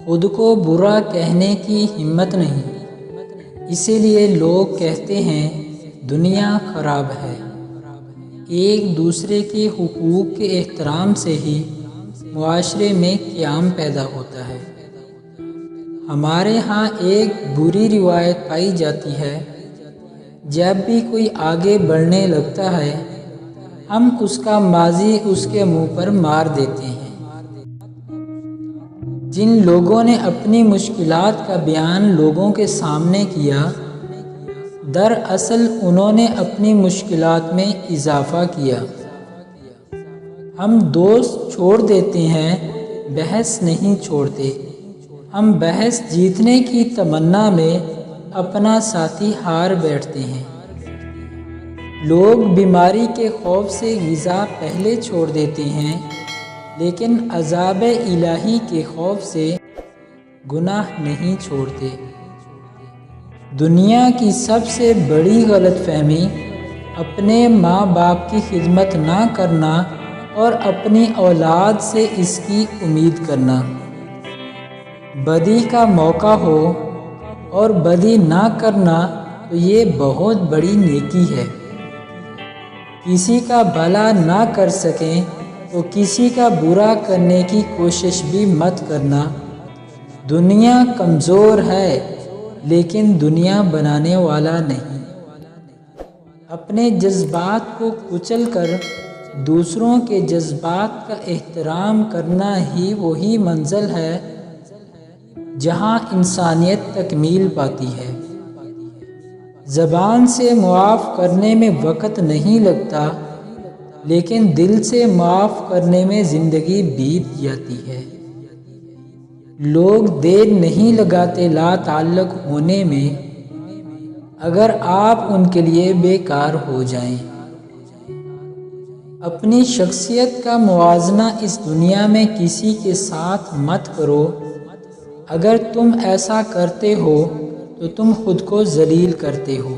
خود کو برا کہنے کی ہمت نہیں، اسی لیے لوگ کہتے ہیں دنیا خراب ہے۔ ایک دوسرے کے حقوق کے احترام سے ہی معاشرے میں قیام پیدا ہوتا ہے۔ ہمارے ہاں ایک بری روایت پائی جاتی ہے، جب بھی کوئی آگے بڑھنے لگتا ہے ہم اس کا ماضی اس کے منہ پر مار دیتے ہیں۔ جن لوگوں نے اپنی مشکلات کا بیان لوگوں کے سامنے کیا، دراصل انہوں نے اپنی مشکلات میں اضافہ کیا۔ ہم دوست چھوڑ دیتے ہیں، بحث نہیں چھوڑتے۔ ہم بحث جیتنے کی تمنا میں اپنا ساتھی ہار بیٹھتے ہیں۔ لوگ بیماری کے خوف سے غذا پہلے چھوڑ دیتے ہیں، لیکن عذاب الہی کے خوف سے گناہ نہیں چھوڑتے۔ دنیا کی سب سے بڑی غلط فہمی اپنے ماں باپ کی خدمت نہ کرنا اور اپنی اولاد سے اس کی امید کرنا۔ بدی کا موقع ہو اور بدی نہ کرنا تو یہ بہت بڑی نیکی ہے۔ کسی کا بھلا نہ کر سکیں تو کسی کا برا کرنے کی کوشش بھی مت کرنا۔ دنیا کمزور ہے لیکن دنیا بنانے والا نہیں۔ اپنے جذبات کو کچل کر دوسروں کے جذبات کا احترام کرنا ہی وہی منزل ہے جہاں انسانیت تکمیل پاتی ہے۔ زبان سے معاف کرنے میں وقت نہیں لگتا، لیکن دل سے معاف کرنے میں زندگی بیت جاتی ہے۔ لوگ دیر نہیں لگاتے لا تعلق ہونے میں، اگر آپ ان کے لیے بیکار ہو جائیں۔ اپنی شخصیت کا موازنہ اس دنیا میں کسی کے ساتھ مت کرو۔ اگر تم ایسا کرتے ہو تو تم خود کو ذلیل کرتے ہو۔